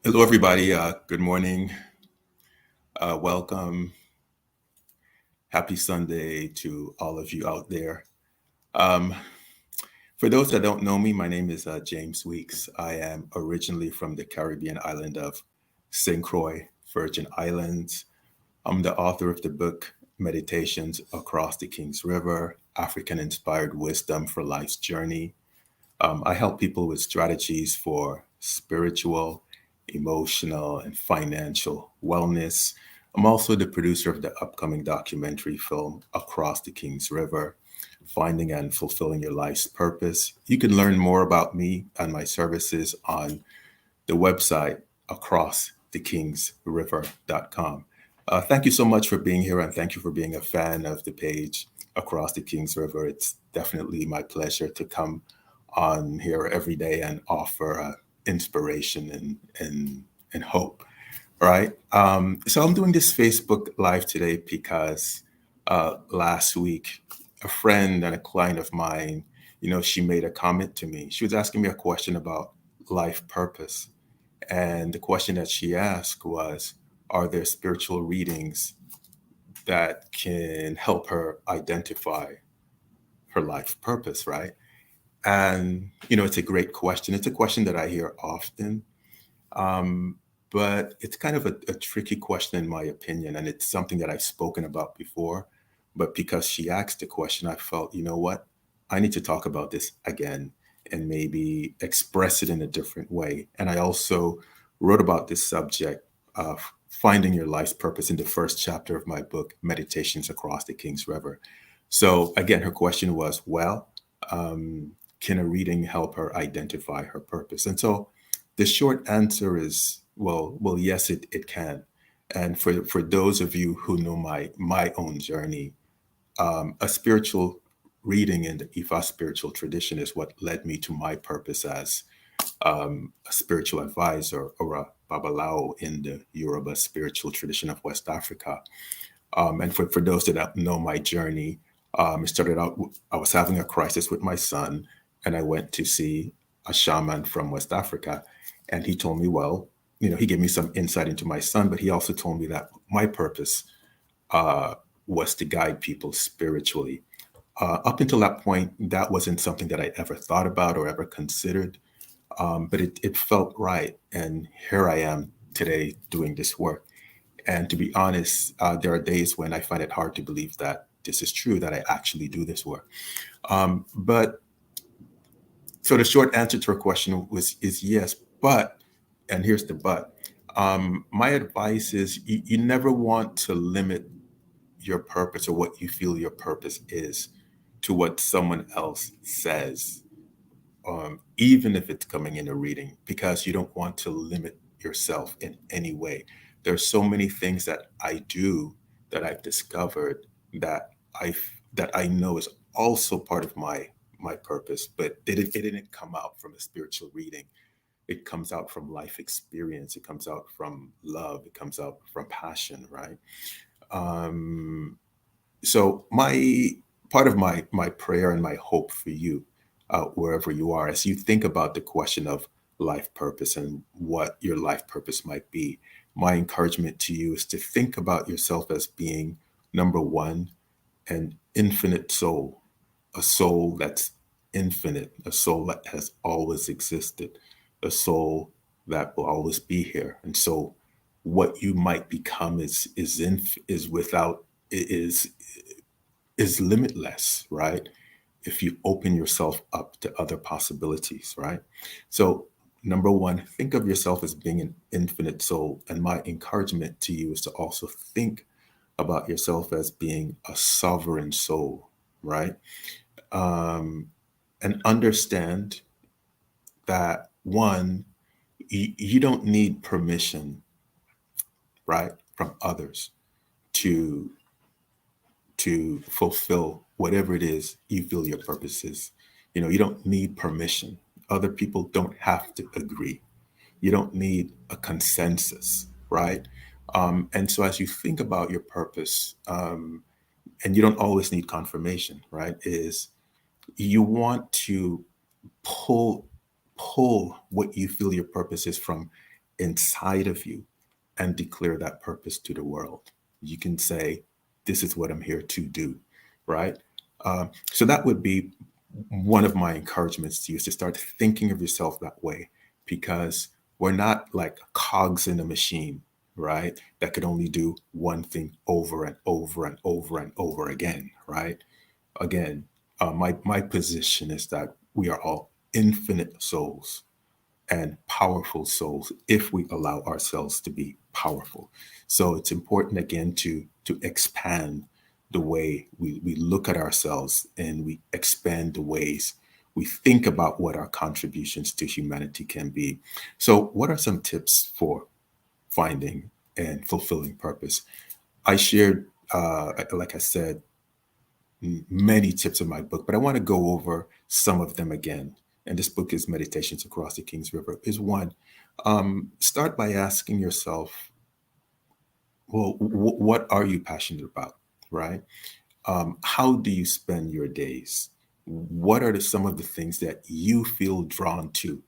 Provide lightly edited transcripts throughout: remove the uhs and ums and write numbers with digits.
Hello, everybody. Good morning. Welcome. Happy Sunday to all of you out there. Um, for those that don't know me, my name is James Weeks. I am originally from the Caribbean island of St. Croix, Virgin Islands. I'm the author of the book Meditations Across the King's River, African Inspired Wisdom for Life's Journey. I help people with strategies for spiritual, emotional, and financial wellness. I'm also the producer of the upcoming documentary film Across the King's River, Finding and Fulfilling Your Life's Purpose. You can learn more about me and my services on the website acrossthekingsriver.com. Thank you so much for being here, and thank you for being a fan of the page Across the Kings River. It's definitely my pleasure to come on here every day and offer inspiration and hope. Right. So I'm doing this Facebook Live today because last week a friend and a client of mine, she made a comment to me. She was asking me a question about life purpose. And the question that she asked was, are there spiritual readings that can help her identify her life purpose, right? And, it's a great question. It's a question that I hear often, um, but it's kind of a tricky question, in my opinion. And it's something that I've spoken about before. But because she asked the question, I felt, you know what? I need to talk about this again and maybe express it in a different way. And I also wrote about this subject of finding your life's purpose in the first chapter of my book, Meditations Across the King's River. So again, her question was, well, can a reading help her identify her purpose? And so the short answer is, well, yes, it can. And for those of you who know my own journey, a spiritual reading in the Ifa spiritual tradition is what led me to my purpose as a spiritual advisor or a babalao in the Yoruba spiritual tradition of West Africa. And for those that don't know my journey, it started out, I was having a crisis with my son, and I went to see a shaman from West Africa. And he told me, well, he gave me some insight into my son, but he also told me that my purpose uh, was to guide people spiritually. Up until that point, that wasn't something that I ever thought about or ever considered, but it felt right. And here I am today doing this work. And to be honest, there are days when I find it hard to believe that this is true, that I actually do this work. But so the short answer to her question is yes, but, and here's the but. My advice is you never want to limit your purpose or what you feel your purpose is to what someone else says, even if it's coming in a reading, because you don't want to limit yourself in any way. There's so many things that I do that I've discovered that I know is also part of my purpose, but it didn't come out from a spiritual reading. It comes out from life experience. It comes out from love. It comes out from passion, right? Um, so my part of my prayer and my hope for you, wherever you are, as you think about the question of life purpose and what your life purpose might be, my encouragement to you is to think about yourself as being, number one, an infinite soul, a soul that's infinite, a soul that has always existed, a soul that will always be here. And so what you might become is without is limitless, right? If you open yourself up to other possibilities, right? So, number one, think of yourself as being an infinite soul. And my encouragement to you is to also think about yourself as being a sovereign soul, right? Um, and understand that one, you don't need permission, right, from others to fulfill whatever it is you feel your purpose is. You don't need permission. Other people don't have to agree. You don't need a consensus, right? And so as you think about your purpose, and you don't always need confirmation, right? Is you want to pull pull what you feel your purpose is from inside of you and declare that purpose to the world. You can say, this is what I'm here to do, right? So that would be one of my encouragements to you, is to start thinking of yourself that way, because we're not like cogs in a machine, right? That could only do one thing over and over and over and over again, right? Again, my position is that we are all infinite souls and powerful souls if we allow ourselves to be powerful. So it's important again to expand the way we look at ourselves, and we expand the ways we think about what our contributions to humanity can be. So what are some tips for finding and fulfilling purpose? I shared, like I said, many tips in my book, but I want to go over some of them again. And this book is Meditations Across the King's River. Is one, start by asking yourself, well, what are you passionate about, right? How do you spend your days? What are some of the things that you feel drawn to?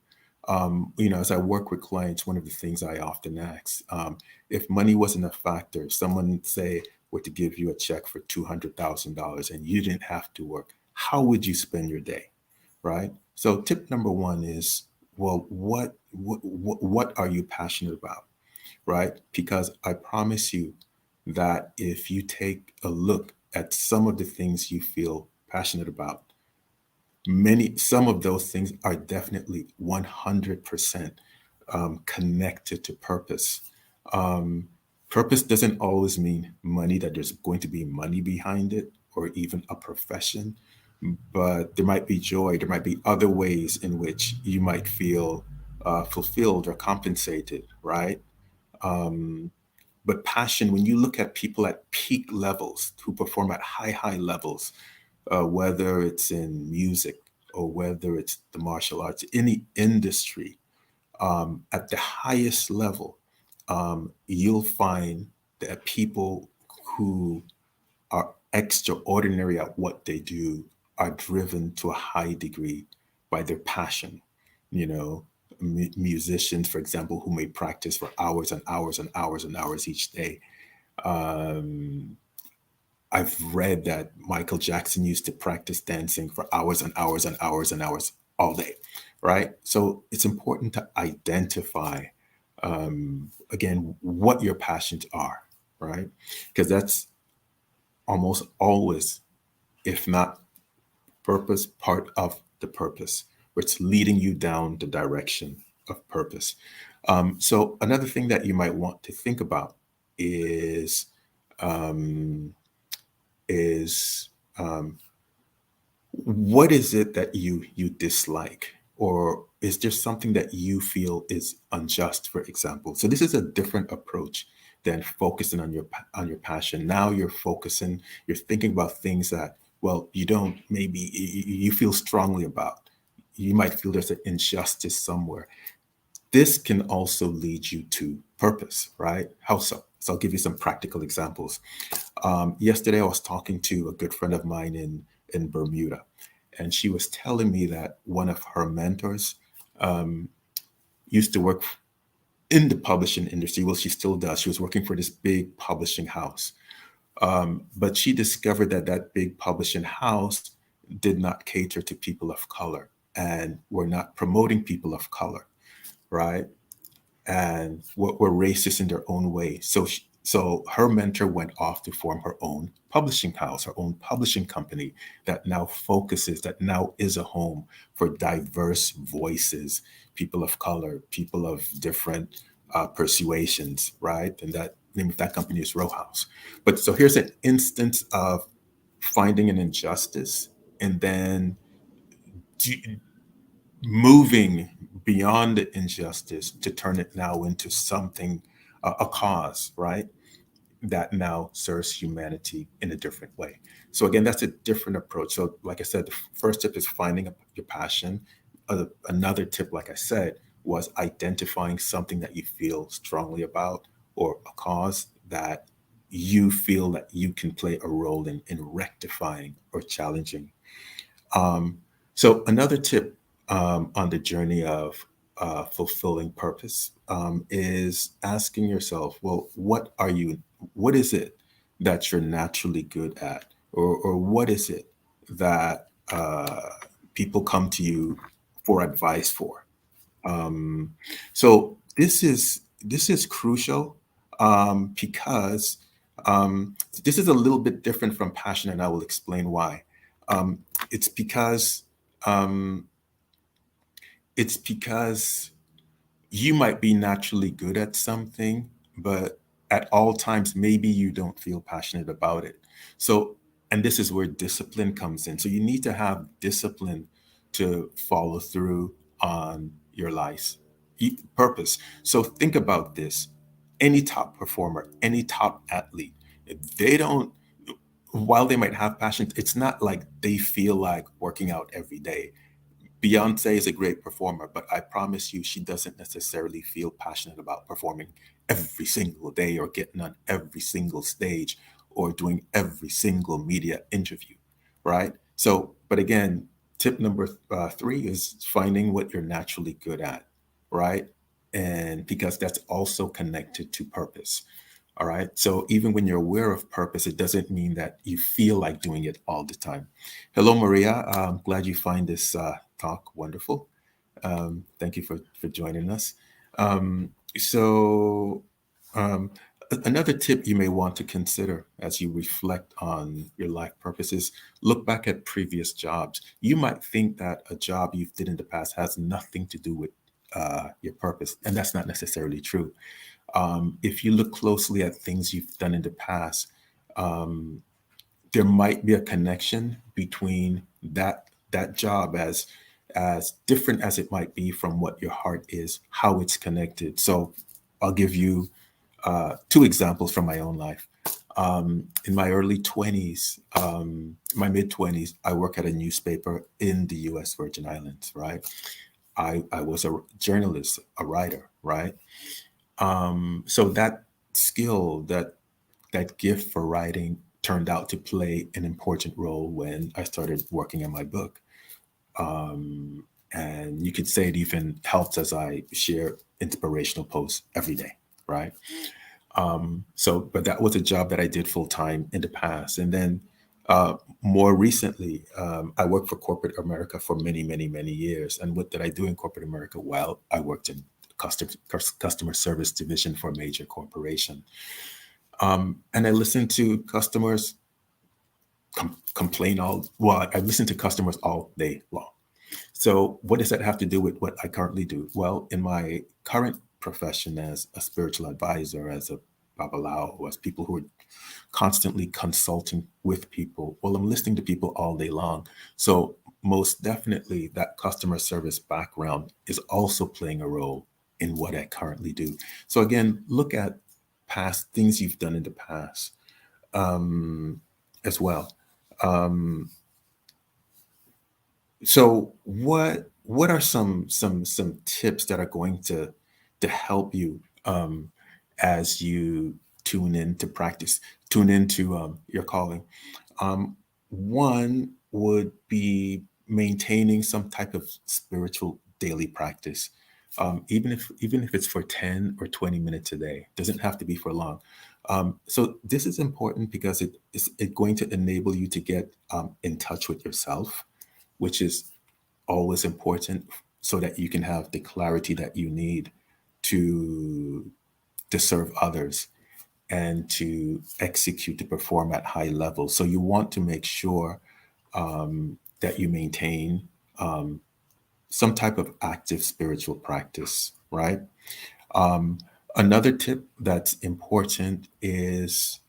As I work with clients, one of the things I often ask, if money wasn't a factor, if someone say were to give you a check for $200,000 and you didn't have to work, how would you spend your day, right? So tip number one is, well, what are you passionate about, right? Because I promise you that if you take a look at some of the things you feel passionate about, some of those things are definitely 100% connected to purpose. Um, Purpose doesn't always mean money, that there's going to be money behind it, or even a profession, but there might be joy. There might be other ways in which you might feel fulfilled or compensated, right? Um, but passion, when you look at people at peak levels who perform at high levels, whether it's in music or whether it's the martial arts, any industry, at the highest level, you'll find that people who are extraordinary at what they do are driven to a high degree by their passion. You know, musicians, for example, who may practice for hours and hours and hours and hours each day. Um, I've read that Michael Jackson used to practice dancing for hours and hours and hours and hours all day, right? So it's important to identify, again, what your passions are, right? Because that's almost always, if not purpose, part of the purpose, where it's leading you down the direction of purpose. So another thing that you might want to think about is um, is what is it that you dislike, or is there something that you feel is unjust, for example? So this is a different approach than focusing on your passion. Now you're thinking about things that, well, you don't, maybe you feel strongly about. You might feel there's an injustice somewhere. This can also lead you to purpose, right? How so? So I'll give you some practical examples. Yesterday, I was talking to a good friend of mine in Bermuda, and she was telling me that one of her mentors um, used to work in the publishing industry. Well, she still does. She was working for this big publishing house, but she discovered that that big publishing house did not cater to people of color and were not promoting people of color, right? And were racist in their own way. So her mentor went off to form her own publishing house, her own publishing company that now is a home for diverse voices, people of color, people of different persuasions, right? And that name of that company is Row House. But so here's an instance of finding an injustice and then moving beyond the injustice to turn it now into something, a cause, right? That now serves humanity in a different way. So again, that's a different approach. So like I said, the first tip is finding your passion. Another tip, like I said, was identifying something that you feel strongly about, or a cause that you feel that you can play a role in rectifying or challenging. Um, so another tip on the journey of fulfilling purpose is asking yourself, well, what is it that you're naturally good at? Or what is it that people come to you for advice for? So this is crucial because this is a little bit different from passion, and I will explain why. Um, it's because um, it's because you might be naturally good at something, but at all times, maybe you don't feel passionate about it. So, and this is where discipline comes in. So, you need to have discipline to follow through on your life's purpose. So, think about this: any top performer, any top athlete, if they don't, while they might have passion, it's not like they feel like working out every day. Beyonce is a great performer, but I promise you, she doesn't necessarily feel passionate about performing every single day or getting on every single stage or doing every single media interview, right? So, but again, tip number three is finding what you're naturally good at, right? And because that's also connected to purpose. All right. So even when you're aware of purpose, it doesn't mean that you feel like doing it all the time. Hello, Maria. I'm glad you find this talk wonderful. Thank you for joining us. So, um, another tip you may want to consider as you reflect on your life purposes, look back at previous jobs. You might think that a job you've did in the past has nothing to do with your purpose, and that's not necessarily true. If you look closely at things you've done in the past, um, there might be a connection between that job, as different as it might be from what your heart is, how it's connected. So I'll give you two examples from my own life. In my early 20s, my mid 20s, I work at a newspaper in the US Virgin Islands, right? I was a journalist, a writer, right? So that skill, that gift for writing turned out to play an important role when I started working on my book. And you could say it even helps as I share inspirational posts every day, right? So, but that was a job that I did full time in the past. And then more recently, I worked for corporate America for many, many, many years. And what did I do in corporate America? Well, I worked in customer service division for a major corporation. And I listened to customers complain well, I listened to customers all day long. So, what does that have to do with what I currently do? Well, in my current profession as a spiritual advisor, as a babalao, as people who are constantly consulting with people, well, I'm listening to people all day long. So, most definitely, that customer service background is also playing a role in what I currently do. So, again, look at past things you've done in the past as well. Um, So what are some tips that are going to help you as you tune into your calling? One would be maintaining some type of spiritual daily practice, even if it's for 10 or 20 minutes a day. Doesn't have to be for long. So this is important because it is going to enable you to get in touch with yourself, which is always important so that you can have the clarity that you need to to serve others and to execute to perform at high levels. So you want to make sure that you maintain some type of active spiritual practice, right? Um, Another tip that's important is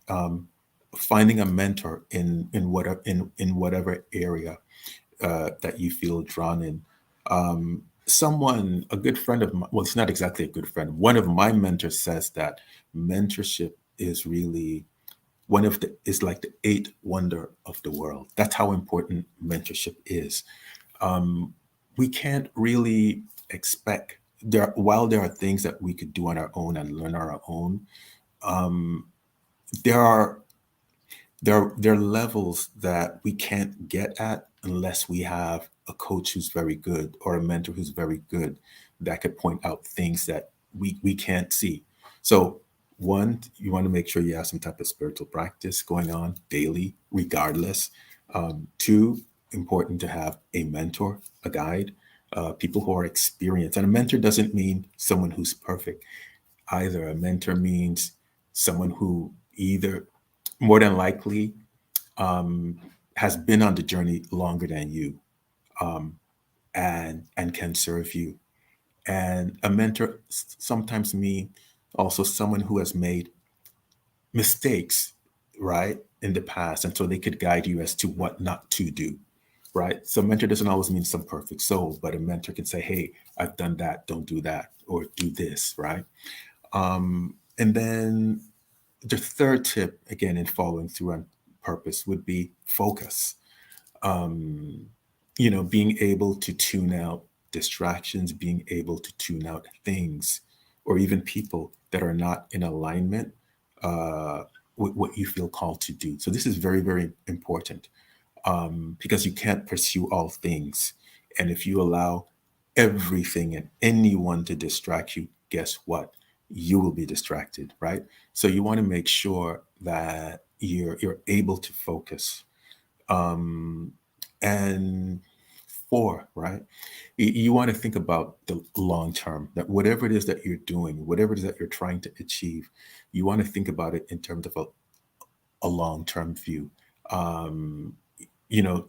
finding a mentor in whatever area that you feel drawn in. A good friend of mine, well, it's not exactly a good friend. One of my mentors says that mentorship is really is like the eighth wonder of the world. That's how important mentorship is. We can't really expect while there are things that we could do on our own and learn on our own, there are there are levels that we can't get at unless we have a coach who's very good or a mentor who's very good that could point out things that we can't see. So one, you want to make sure you have some type of spiritual practice going on daily, regardless. Two, important to have a mentor, a guide, people who are experienced. And a mentor doesn't mean someone who's perfect either. A mentor means someone who either more than likely um, has been on the journey longer than you, um, and can serve you. And a mentor sometimes mean also someone who has made mistakes, right, in the past, and so they could guide you as to what not to do, right? So mentor doesn't always mean some perfect soul, but a mentor can say, "Hey, I've done that. Don't do that, or do this," right? And then the third tip, again, in following through on purpose, would be focus. Being able to tune out distractions, being able to tune out things or even people that are not in alignment uh, with what you feel called to do. So this is very, very important, because you can't pursue all things. And if you allow everything and anyone to distract you, guess what? You will be distracted, right? So you want to make sure that you're able to focus. Um, and four, right? You want to think about the long term, that whatever it is that you're doing, whatever it is that you're trying to achieve, you want to think about it in terms of a long term view. Um,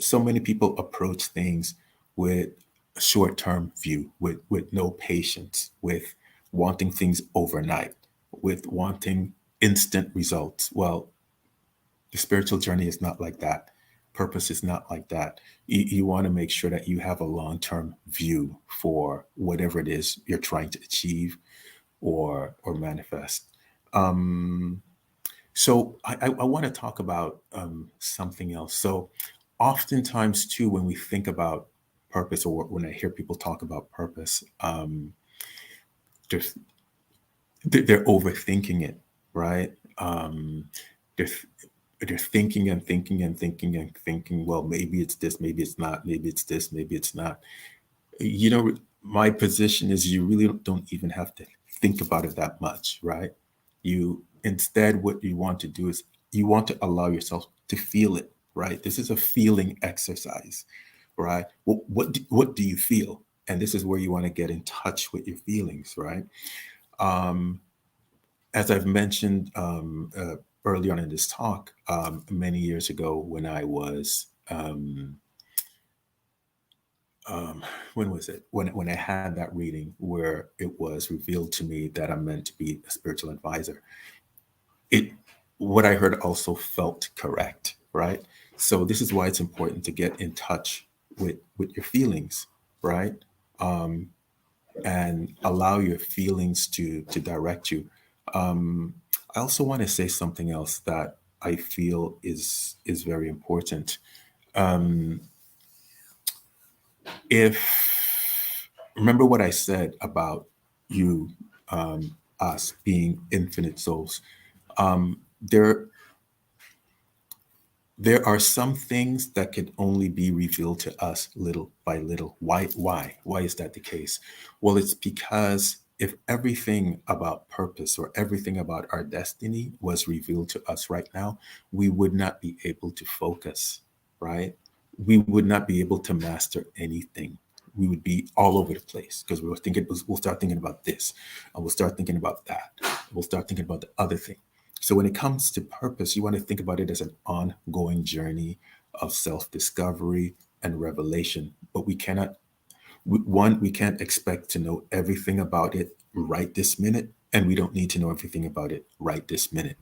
so many people approach things with a short term view, with no patience, with wanting things overnight, with wanting instant results. Well, the spiritual journey is not like that. Purpose is not like that. You want to make sure that you have a long term view for whatever it is you're trying to achieve or manifest. Um, so I want to talk about something else. So oftentimes too, when we think about purpose, or when I hear people talk about purpose, they're, they're overthinking it, right? They're, they're thinking and thinking and thinking and thinking, well, maybe it's this, maybe it's not, maybe it's this, maybe it's not. My position is you really don't even have to think about it that much, right? You instead, what you want to do is you want to allow yourself to feel it, right? This is a feeling exercise, right? What do you feel? And this is where you want to get in touch with your feelings, right? Um, as I've mentioned early on in this talk, many years ago when I was when was it? When I had that reading where it was revealed to me that I'm meant to be a spiritual advisor. It What I heard also felt correct, right? So this is why it's important to get in touch with your feelings, right? And allow your feelings to direct you. I also want to say something else that I feel is very important. If Remember what I said about you, us being infinite souls. There there are some things that can only be revealed to us little by little. Why is that the case? Well, it's because if everything about purpose or everything about our destiny was revealed to us right now, we would not be able to focus, right? We would not be able to master anything. We would be all over the place because we'll start thinking about this, and we'll start thinking about that. We'll start thinking about the other thing. So when it comes to purpose, you want to think about it as an ongoing journey of self-discovery and revelation. But we can't expect to know everything about it right this minute, and we don't need to know everything about it right this minute,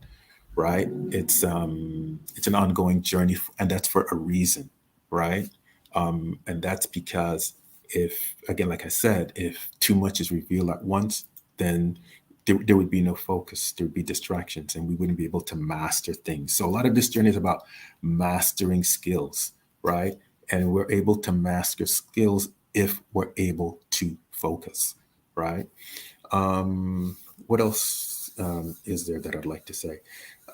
right? It's an ongoing journey, and that's for a reason, right? And that's because if, again, like I said, if too much is revealed at once, then there would be no focus, there would be distractions, and we wouldn't be able to master things. So a lot of this journey is about mastering skills, right? And we're able to master skills if we're able to focus, right? What else is there that I'd like to say?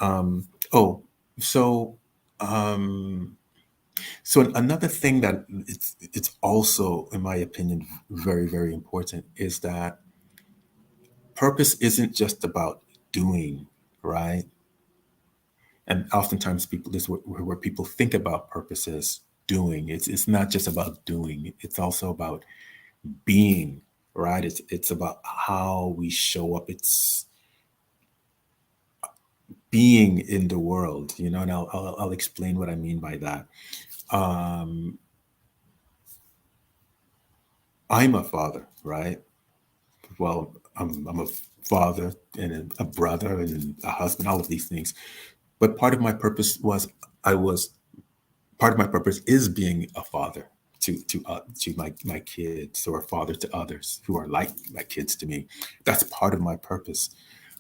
Oh, so um, So another thing that it's also, in my opinion, very, very important is that purpose isn't just about doing, right? And oftentimes people, this is where people think about purpose as doing. It's not just about doing. It's also about being, right? It's about how we show up. It's being in the world, and I'll explain what I mean by that. Um, I'm a father, right? Well, I'm a father and a brother and a husband, all of these things. But I was part of my purpose is being a father to my kids, or a father to others who are like my kids to me. That's part of my purpose,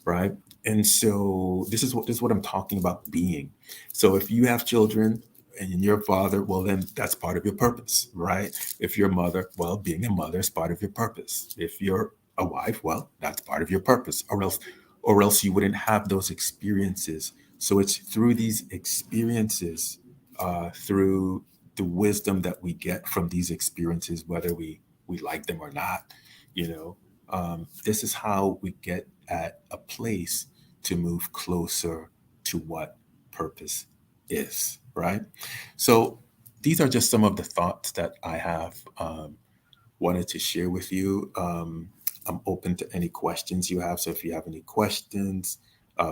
right? And so this is what I'm talking about, being. So if you have children and you're a father, well, then that's part of your purpose, right? If you're a mother, well, being a mother is part of your purpose. If you're a wife, well, that's part of your purpose, or else you wouldn't have those experiences. So it's through these experiences, through the wisdom that we get from these experiences, whether we like them or not, this is how we get at a place to move closer to what purpose is, right? So these are just some of the thoughts that I have wanted to share with you. I'm open to any questions you have. So if you have any questions,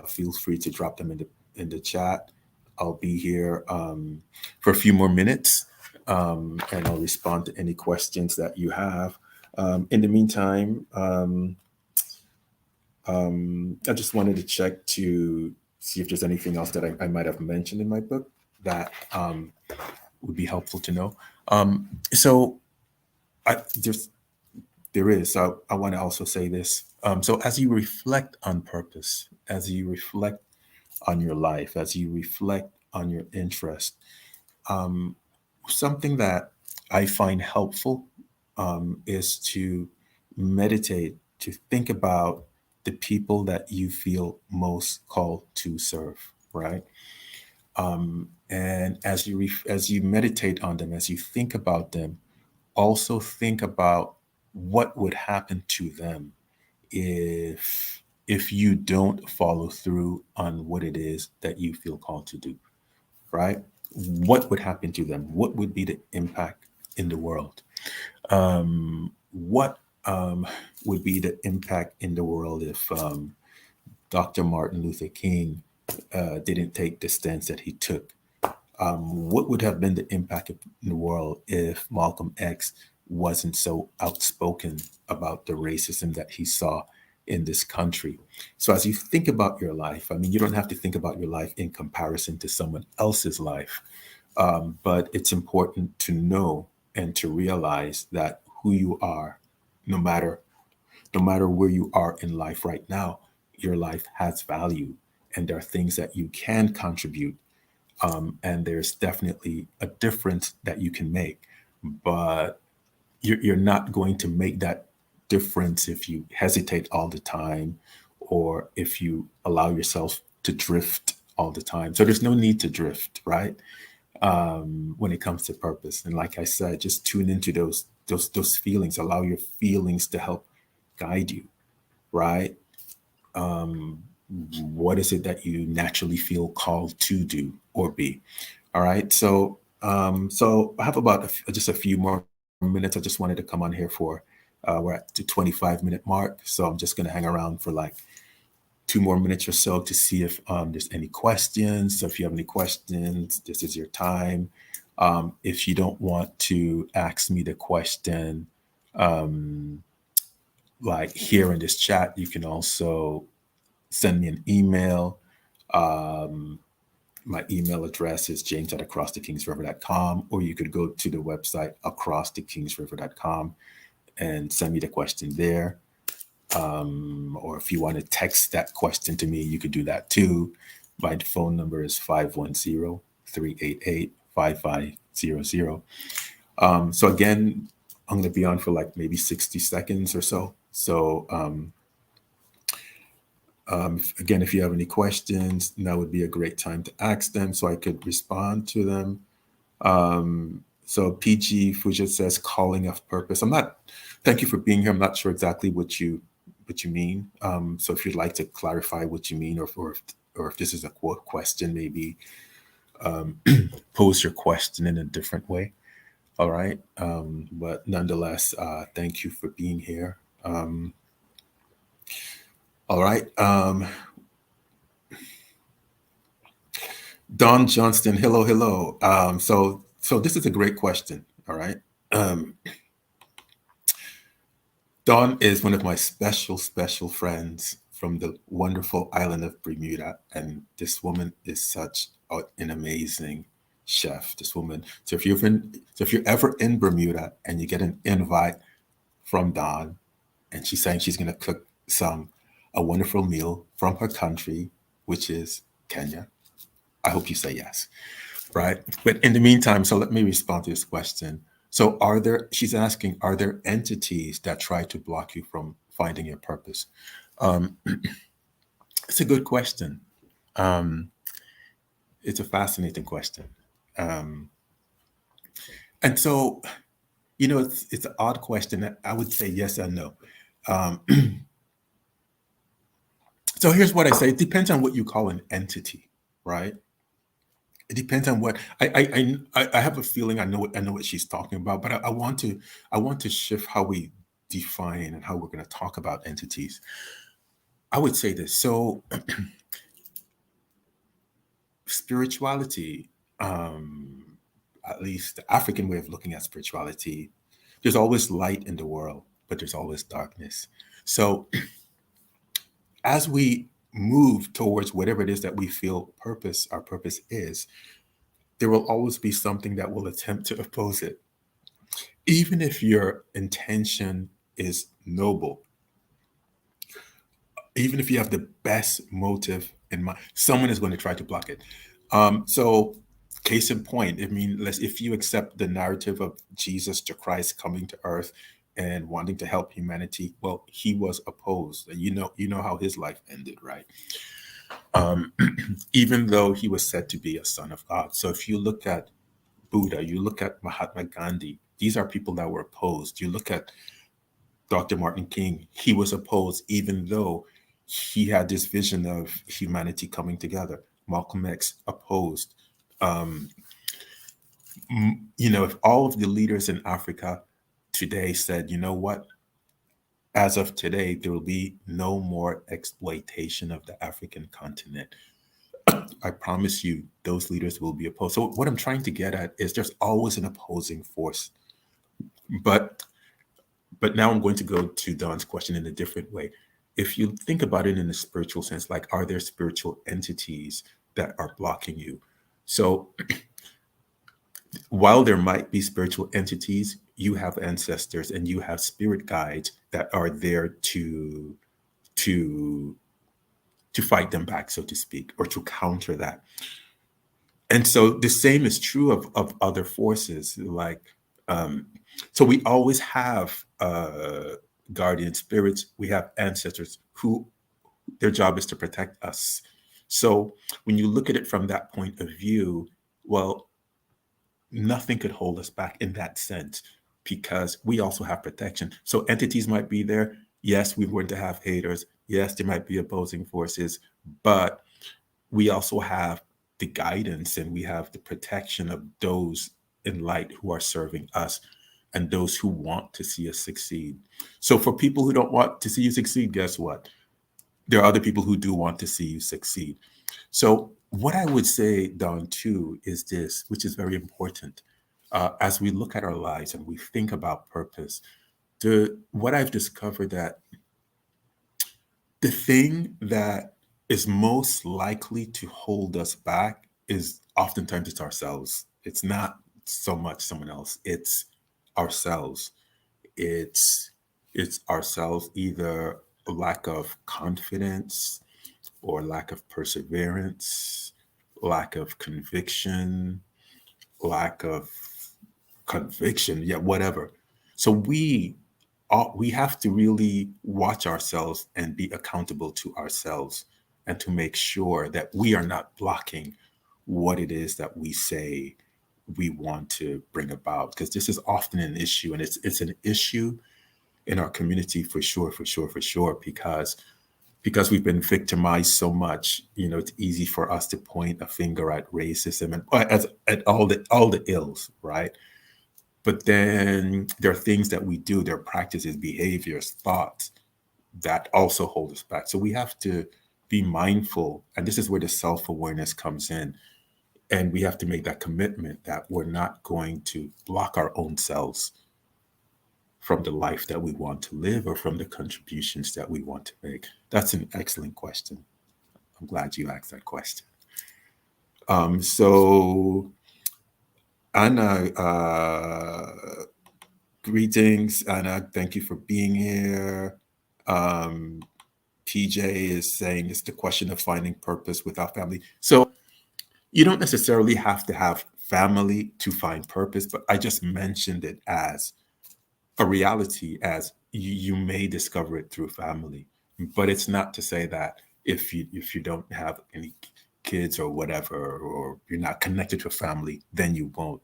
feel free to drop them in the chat. I'll be here for a few more minutes, and I'll respond to any questions that you have. In the meantime, I just wanted to check to see if there's anything else that I might have mentioned in my book that would be helpful to know. So I, there is. So I want to also say this. So as you reflect on purpose, as you reflect on your life, as you reflect on your interest, something that I find helpful is to meditate, to think about the people that you feel most called to serve, right? And as you meditate on them, as you think about them, also think about what would happen to them if you don't follow through on what it is that you feel called to do, right? What would happen to them? What would be the impact in the world? What would be the impact in the world if Dr. Martin Luther King didn't take the stance that he took? What would have been the impact in the world if Malcolm X wasn't so outspoken about the racism that he saw in this country? So, as you think about your life, I mean, you don't have to think about your life in comparison to someone else's life, but it's important to know and to realize that who you are, no matter where you are in life right now, your life has value, and there are things that you can contribute, and there's definitely a difference that you can make, but you're not going to make that difference if you hesitate all the time, or if you allow yourself to drift all the time. So there's no need to drift, right? When it comes to purpose, and like I said, just tune into those feelings. Allow your feelings to help guide you, right? What is it that you naturally feel called to do or be? All right. So I have about just a few more minutes. I just wanted to come on here for, we're at the 25-minute mark. So I'm just going to hang around for like 2 more minutes or so to see if there's any questions. So if you have any questions, this is your time. If you don't want to ask me the question, like here in this chat, you can also send me an email. My email address is james at acrossthekingsriver.com, or you could go to the website acrossthekingsriver.com and send me the question there. Or if you want to text that question to me, you could do that too. My phone number is 510-388-5500. So again, I'm going to be on for like maybe 60 seconds or so. So again, if you have any questions, now would be a great time to ask them so I could respond to them. So PG Fujit says calling of purpose. Thank you for being here. I'm not sure exactly what you mean. So if you'd like to clarify what you mean, or if this is a quote question, maybe pose your question in a different way. All right. But nonetheless, thank you for being here. All right. Don Johnston, hello, hello. So this is a great question. All right. Dawn is one of my special friends from the wonderful island of Bermuda, and this woman is such an amazing chef. This woman. So if you're ever in Bermuda and you get an invite from Dawn, and she's saying she's going to cook a wonderful meal from her country, which is Kenya, I hope you say yes, right? But in the meantime, so let me respond to this question. So she's asking, are there entities that try to block you from finding your purpose? It's a good question. It's a fascinating question. And so, it's an odd question. I would say yes and no. So here's what I say. It depends on what you call an entity, right? It depends on what I have a feeling I know what she's talking about, but I want to shift how we define and how we're going to talk about entities. I would say this. So spirituality, at least the African way of looking at spirituality, there's always light in the world, but there's always darkness. So as we move towards whatever it is that we feel our purpose is, there will always be something that will attempt to oppose it. Even if your intention is noble, even if you have the best motive in mind, someone is going to try to block it. So case in point, if you accept the narrative of Jesus to Christ coming to earth and wanting to help humanity, well, he was opposed. You know how his life ended, right? Even though he was said to be a son of God. So if you look at Buddha, you look at Mahatma Gandhi, these are people that were opposed. You look at Dr. Martin King, he was opposed, even though he had this vision of humanity coming together. Malcolm X opposed. If all of the leaders in Africa today said, you know what, as of today, there will be no more exploitation of the African continent, I promise you, those leaders will be opposed. So what I'm trying to get at is there's always an opposing force. But now I'm going to go to Don's question in a different way. If you think about it in a spiritual sense, like, are there spiritual entities that are blocking you? So while there might be spiritual entities, you have ancestors and you have spirit guides that are there to fight them back, so to speak, or to counter that. And so the same is true of other forces. Like, so we always have guardian spirits. We have ancestors who their job is to protect us. So when you look at it from that point of view, well, nothing could hold us back in that sense because we also have protection. So entities might be there. Yes, we're going to have haters. Yes, there might be opposing forces, but we also have the guidance and we have the protection of those in light who are serving us and those who want to see us succeed. So for people who don't want to see you succeed, guess what? There are other people who do want to see you succeed. So what I would say, Don, too, is this, which is very important. As we look at our lives and we think about purpose, what I've discovered that the thing that is most likely to hold us back is oftentimes it's ourselves. It's not so much someone else. It's ourselves. It's ourselves, either a lack of confidence or lack of perseverance, lack of conviction, lack of conviction, yeah, whatever. So we have to really watch ourselves and be accountable to ourselves and to make sure that we are not blocking what it is that we say we want to bring about, because this is often an issue, and it's an issue in our community for sure, because we've been victimized so much. It's easy for us to point a finger at racism and at all the ills, right? But then there are things that we do, there are practices, behaviors, thoughts that also hold us back. So we have to be mindful, and this is where the self-awareness comes in. And we have to make that commitment that we're not going to block our own selves from the life that we want to live or from the contributions that we want to make. That's an excellent question. I'm glad you asked that question. So Anna, greetings, Anna. Thank you for being here. PJ is saying it's the question of finding purpose without family. So you don't necessarily have to have family to find purpose, but I just mentioned it as a reality, as you may discover it through family. But it's not to say that if you don't have any kids or whatever, or you're not connected to a family, then you won't.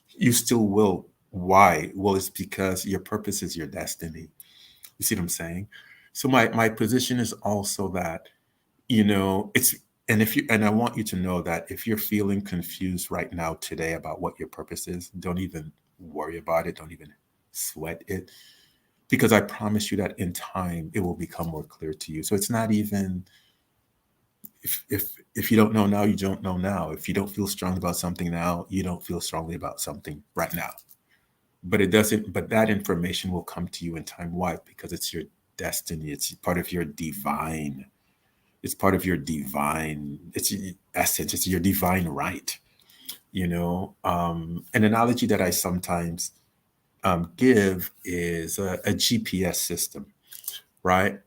You still will. Why? Well, it's because your purpose is your destiny. You see what I'm saying? So my position is also that, it's, and I want you to know that if you're feeling confused right now today about what your purpose is, don't even worry about it. Don't even sweat it, because I promise you that in time it will become more clear to you. So it's not even, if you don't know now, you don't know now. If you don't feel strong about something now, you don't feel strongly about something right now. But it doesn't, but that information will come to you in time. Why? Because it's your destiny. It's part of your divine. It's part of your divine, it's your essence. It's your divine right. An analogy that I sometimes give is a GPS system, right?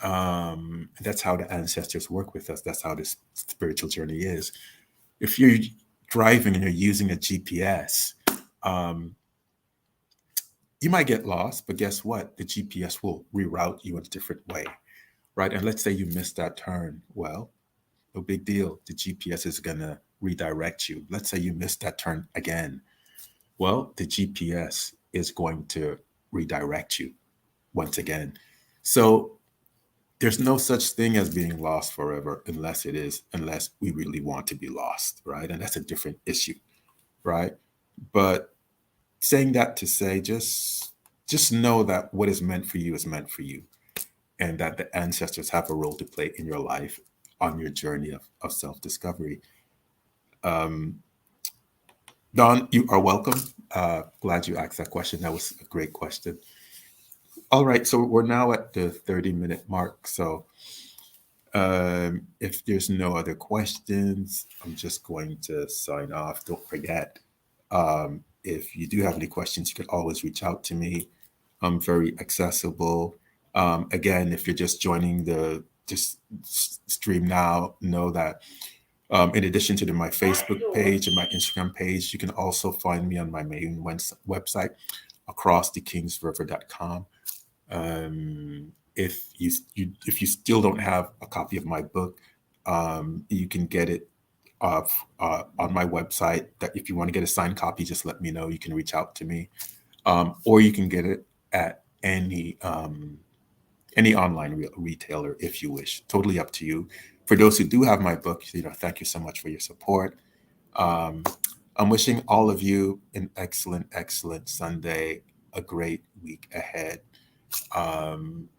That's how the ancestors work with us. That's how this spiritual journey is. If you're driving and you're using a GPS, you might get lost, but guess what? The GPS will reroute you in a different way, right? And let's say you missed that turn. Well, no big deal. The GPS is going to redirect you. Let's say you missed that turn again. Well, the GPS is going to redirect you once again. So there's no such thing as being lost forever unless we really want to be lost, right? And that's a different issue, right? But saying that to say, just know that what is meant for you is meant for you, and that the ancestors have a role to play in your life on your journey of self-discovery. Don, you are welcome. Glad you asked that question. That was a great question. All right, so we're now at the 30-minute mark. So if there's no other questions, I'm just going to sign off. Don't forget, if you do have any questions, you can always reach out to me. I'm very accessible. Again, if you're just joining the stream now, know that in addition to my Facebook page and my Instagram page, you can also find me on my main website, acrossthekingsriver.com. If you still don't have a copy of my book, you can get it on my website. That if you want to get a signed copy, just let me know. You can reach out to me, or you can get it at any online retailer if you wish. Totally up to you. For those who do have my book, thank you so much for your support. I'm wishing all of you an excellent Sunday, a great week ahead.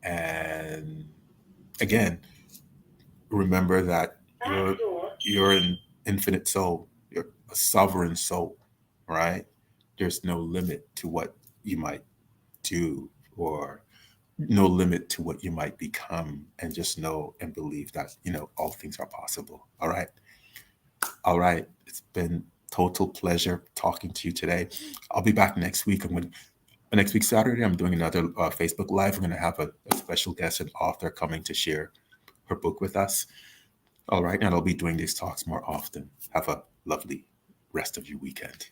And again, remember that you're an infinite soul. You're a sovereign soul, right? There's no limit to what you might do, or no limit to what you might become. And just know and believe that, all things are possible. All right. It's been total pleasure talking to you today. I'll be back next week. Next week, Saturday, I'm doing another Facebook Live. We're going to have a special guest, an author, coming to share her book with us. All right. And I'll be doing these talks more often. Have a lovely rest of your weekend.